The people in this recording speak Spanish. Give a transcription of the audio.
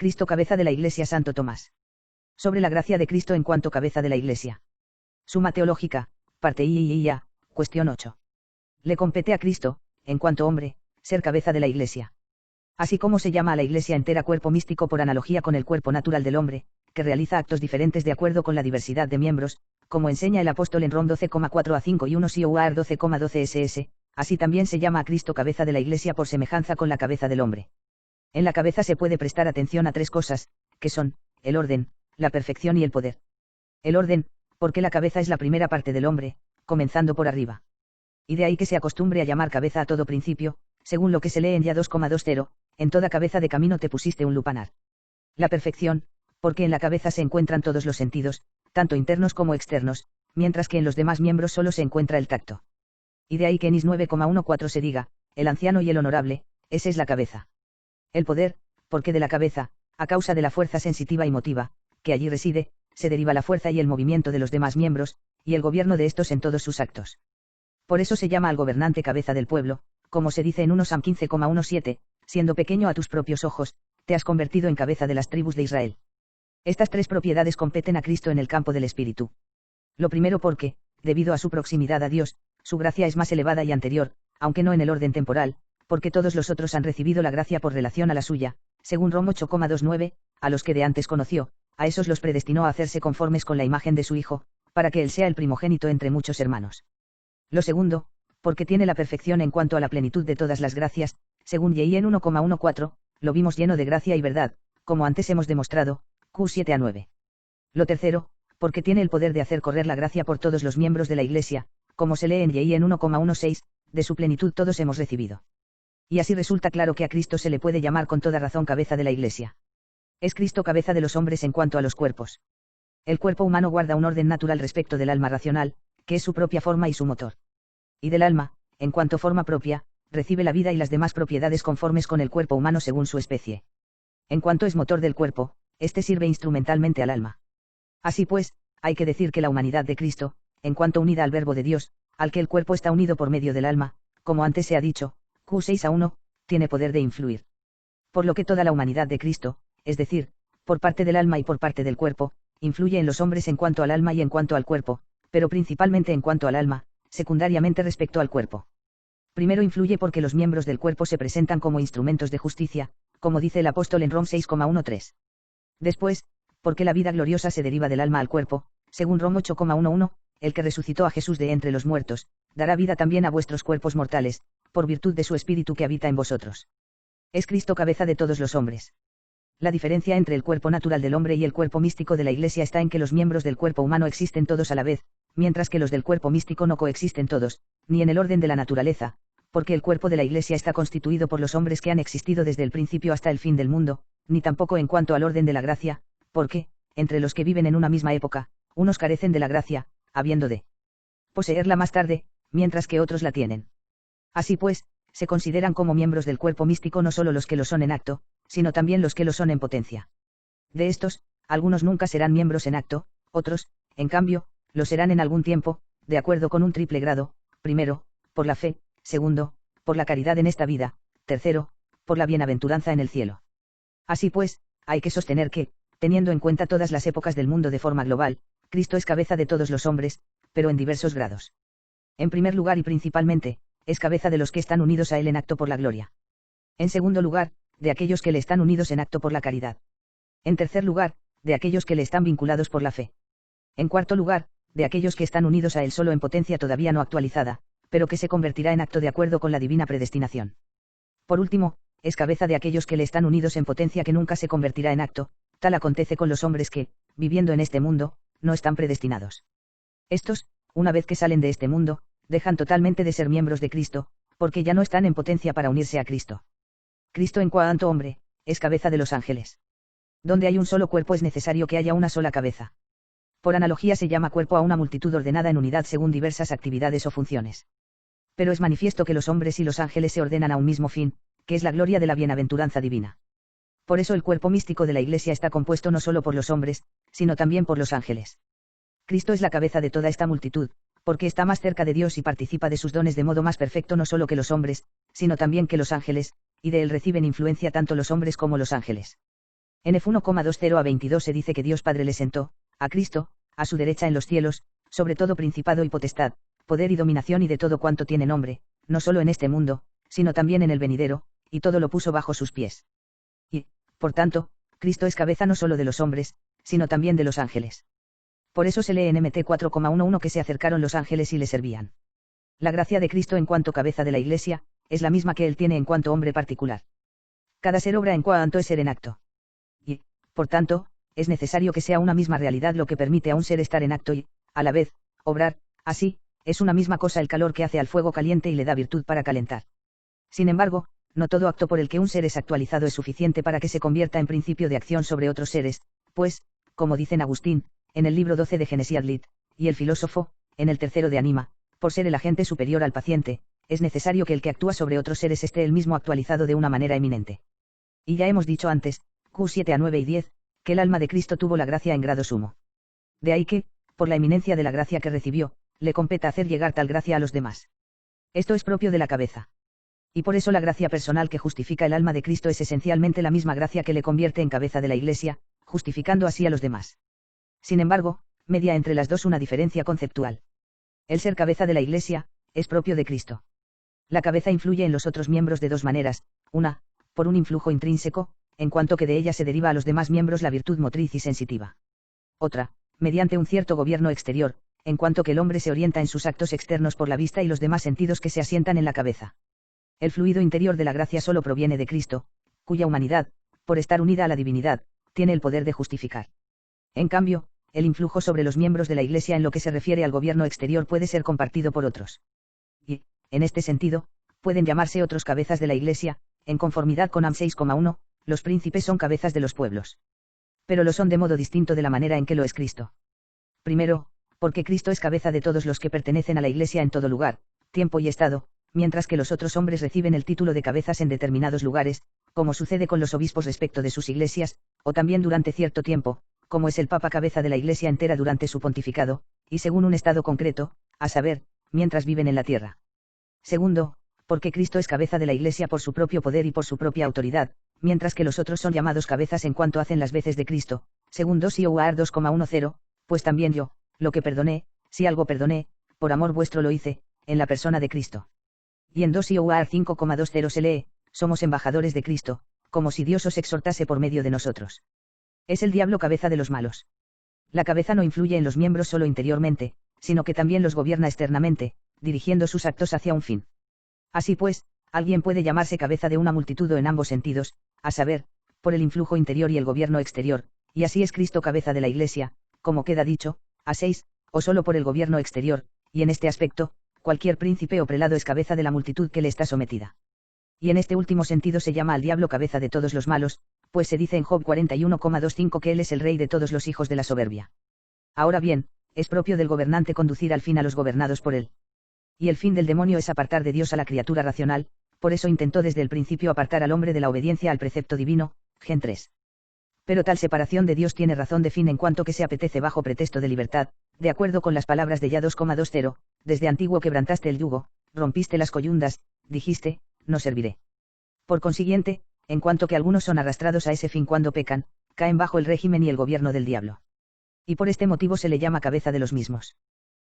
Cristo cabeza de la Iglesia. Santo Tomás. Sobre la gracia de Cristo en cuanto cabeza de la Iglesia. Suma teológica, parte I, cuestión 8. Le compete a Cristo, en cuanto hombre, ser cabeza de la Iglesia. Así como se llama a la Iglesia entera cuerpo místico por analogía con el cuerpo natural del hombre, que realiza actos diferentes de acuerdo con la diversidad de miembros, como enseña el apóstol en Rom 12,4 a 5 y 1 COAR 12,12 SS, así también se llama a Cristo cabeza de la Iglesia por semejanza con la cabeza del hombre. En la cabeza se puede prestar atención a tres cosas, que son, el orden, la perfección y el poder. El orden, porque la cabeza es la primera parte del hombre, comenzando por arriba. Y de ahí que se acostumbre a llamar cabeza a todo principio, según lo que se lee en Ya 2,20, en toda cabeza de camino te pusiste un lupanar. La perfección, porque en la cabeza se encuentran todos los sentidos, tanto internos como externos, mientras que en los demás miembros solo se encuentra el tacto. Y de ahí que en Is 9,14 se diga, el anciano y el honorable, ese es la cabeza. El poder, porque de la cabeza, a causa de la fuerza sensitiva y motiva, que allí reside, se deriva la fuerza y el movimiento de los demás miembros, y el gobierno de estos en todos sus actos. Por eso se llama al gobernante cabeza del pueblo, como se dice en 1 Sam 15,17, siendo pequeño a tus propios ojos, te has convertido en cabeza de las tribus de Israel. Estas tres propiedades competen a Cristo en el campo del espíritu. Lo primero porque, debido a su proximidad a Dios, su gracia es más elevada y anterior, aunque no en el orden temporal, porque todos los otros han recibido la gracia por relación a la suya, según Rom 8,29, a los que de antes conoció, a esos los predestinó a hacerse conformes con la imagen de su Hijo, para que él sea el primogénito entre muchos hermanos. Lo segundo, porque tiene la perfección en cuanto a la plenitud de todas las gracias, según Yei en 1,14, lo vimos lleno de gracia y verdad, como antes hemos demostrado, Q7 a 9. Lo tercero, porque tiene el poder de hacer correr la gracia por todos los miembros de la Iglesia, como se lee en Yei en 1,16, de su plenitud todos hemos recibido. Y así resulta claro que a Cristo se le puede llamar con toda razón cabeza de la Iglesia. Es Cristo cabeza de los hombres en cuanto a los cuerpos. El cuerpo humano guarda un orden natural respecto del alma racional, que es su propia forma y su motor. Y del alma, en cuanto forma propia, recibe la vida y las demás propiedades conformes con el cuerpo humano según su especie. En cuanto es motor del cuerpo, éste sirve instrumentalmente al alma. Así pues, hay que decir que la humanidad de Cristo, en cuanto unida al Verbo de Dios, al que el cuerpo está unido por medio del alma, como antes se ha dicho, Q6 a 1, tiene poder de influir. Por lo que toda la humanidad de Cristo, es decir, por parte del alma y por parte del cuerpo, influye en los hombres en cuanto al alma y en cuanto al cuerpo, pero principalmente en cuanto al alma, secundariamente respecto al cuerpo. Primero influye porque los miembros del cuerpo se presentan como instrumentos de justicia, como dice el apóstol en Rom 6,13. Después, porque la vida gloriosa se deriva del alma al cuerpo, según Rom 8,11, el que resucitó a Jesús de entre los muertos, dará vida también a vuestros cuerpos mortales, por virtud de su espíritu que habita en vosotros. Es Cristo cabeza de todos los hombres. La diferencia entre el cuerpo natural del hombre y el cuerpo místico de la Iglesia está en que los miembros del cuerpo humano existen todos a la vez, mientras que los del cuerpo místico no coexisten todos, ni en el orden de la naturaleza, porque el cuerpo de la Iglesia está constituido por los hombres que han existido desde el principio hasta el fin del mundo, ni tampoco en cuanto al orden de la gracia, porque, entre los que viven en una misma época, unos carecen de la gracia, habiendo de poseerla más tarde, mientras que otros la tienen. Así pues, se consideran como miembros del cuerpo místico no solo los que lo son en acto, sino también los que lo son en potencia. De estos, algunos nunca serán miembros en acto, otros, en cambio, lo serán en algún tiempo, de acuerdo con un triple grado: primero, por la fe; segundo, por la caridad en esta vida; tercero, por la bienaventuranza en el cielo. Así pues, hay que sostener que, teniendo en cuenta todas las épocas del mundo de forma global, Cristo es cabeza de todos los hombres, pero en diversos grados. En primer lugar y principalmente, es cabeza de los que están unidos a Él en acto por la gloria. En segundo lugar, de aquellos que le están unidos en acto por la caridad. En tercer lugar, de aquellos que le están vinculados por la fe. En cuarto lugar, de aquellos que están unidos a Él solo en potencia todavía no actualizada, pero que se convertirá en acto de acuerdo con la divina predestinación. Por último, es cabeza de aquellos que le están unidos en potencia que nunca se convertirá en acto; tal acontece con los hombres que, viviendo en este mundo, no están predestinados. Estos, una vez que salen de este mundo, dejan totalmente de ser miembros de Cristo, porque ya no están en potencia para unirse a Cristo. Cristo en cuanto hombre, es cabeza de los ángeles. Donde hay un solo cuerpo es necesario que haya una sola cabeza. Por analogía se llama cuerpo a una multitud ordenada en unidad según diversas actividades o funciones. Pero es manifiesto que los hombres y los ángeles se ordenan a un mismo fin, que es la gloria de la bienaventuranza divina. Por eso el cuerpo místico de la Iglesia está compuesto no solo por los hombres, sino también por los ángeles. Cristo es la cabeza de toda esta multitud, porque está más cerca de Dios y participa de sus dones de modo más perfecto no solo que los hombres, sino también que los ángeles, y de él reciben influencia tanto los hombres como los ángeles. En F1,20 a 22 se dice que Dios Padre le sentó, a Cristo, a su derecha en los cielos, sobre todo principado y potestad, poder y dominación y de todo cuanto tiene nombre, no solo en este mundo, sino también en el venidero, y todo lo puso bajo sus pies. Y, por tanto, Cristo es cabeza no solo de los hombres, sino también de los ángeles. Por eso se lee en Mt 4,11 que se acercaron los ángeles y le servían. La gracia de Cristo en cuanto cabeza de la Iglesia, es la misma que él tiene en cuanto hombre particular. Cada ser obra en cuanto es ser en acto. Y, por tanto, es necesario que sea una misma realidad lo que permite a un ser estar en acto y, a la vez, obrar. Así, es una misma cosa el calor que hace al fuego caliente y le da virtud para calentar. Sin embargo, no todo acto por el que un ser es actualizado es suficiente para que se convierta en principio de acción sobre otros seres, pues, como dicen Agustín, en el libro 12 de Genesiad Lit, y el filósofo, en el tercero de Anima, por ser el agente superior al paciente, es necesario que el que actúa sobre otros seres esté él mismo actualizado de una manera eminente. Y ya hemos dicho antes, Q7 a 9 y 10, que el alma de Cristo tuvo la gracia en grado sumo. De ahí que, por la eminencia de la gracia que recibió, le competa hacer llegar tal gracia a los demás. Esto es propio de la cabeza. Y por eso la gracia personal que justifica el alma de Cristo es esencialmente la misma gracia que le convierte en cabeza de la Iglesia, justificando así a los demás. Sin embargo, media entre las dos una diferencia conceptual. El ser cabeza de la Iglesia, es propio de Cristo. La cabeza influye en los otros miembros de dos maneras, una, por un influjo intrínseco, en cuanto que de ella se deriva a los demás miembros la virtud motriz y sensitiva. Otra, mediante un cierto gobierno exterior, en cuanto que el hombre se orienta en sus actos externos por la vista y los demás sentidos que se asientan en la cabeza. El fluido interior de la gracia solo proviene de Cristo, cuya humanidad, por estar unida a la divinidad, tiene el poder de justificar. En cambio, el influjo sobre los miembros de la Iglesia en lo que se refiere al gobierno exterior puede ser compartido por otros. Y, en este sentido, pueden llamarse otros cabezas de la Iglesia, en conformidad con Am 6,1, los príncipes son cabezas de los pueblos. Pero lo son de modo distinto de la manera en que lo es Cristo. Primero, porque Cristo es cabeza de todos los que pertenecen a la Iglesia en todo lugar, tiempo y estado, mientras que los otros hombres reciben el título de cabezas en determinados lugares, como sucede con los obispos respecto de sus iglesias, o también durante cierto tiempo, como es el Papa cabeza de la Iglesia entera durante su pontificado, y según un estado concreto, a saber, mientras viven en la tierra. Segundo, porque Cristo es cabeza de la Iglesia por su propio poder y por su propia autoridad, mientras que los otros son llamados cabezas en cuanto hacen las veces de Cristo, según 2 Ioar 2,10, pues también yo, lo que perdoné, si algo perdoné, por amor vuestro lo hice, en la persona de Cristo. Y en 2 Ioar 5,20 se lee, somos embajadores de Cristo, como si Dios os exhortase por medio de nosotros. Es el diablo cabeza de los malos. La cabeza no influye en los miembros solo interiormente, sino que también los gobierna externamente, dirigiendo sus actos hacia un fin. Así pues, alguien puede llamarse cabeza de una multitud o en ambos sentidos, a saber, por el influjo interior y el gobierno exterior, y así es Cristo cabeza de la Iglesia, como queda dicho, a 6, o solo por el gobierno exterior, y en este aspecto, cualquier príncipe o prelado es cabeza de la multitud que le está sometida. Y en este último sentido se llama al diablo cabeza de todos los malos, pues se dice en Job 41,25 que él es el rey de todos los hijos de la soberbia. Ahora bien, es propio del gobernante conducir al fin a los gobernados por él. Y el fin del demonio es apartar de Dios a la criatura racional, por eso intentó desde el principio apartar al hombre de la obediencia al precepto divino, Gen 3. Pero tal separación de Dios tiene razón de fin en cuanto que se apetece bajo pretexto de libertad, de acuerdo con las palabras de Ya 2,20, desde antiguo quebrantaste el yugo, rompiste las coyundas, dijiste, no serviré. Por consiguiente, en cuanto que algunos son arrastrados a ese fin cuando pecan, caen bajo el régimen y el gobierno del diablo. Y por este motivo se le llama cabeza de los mismos.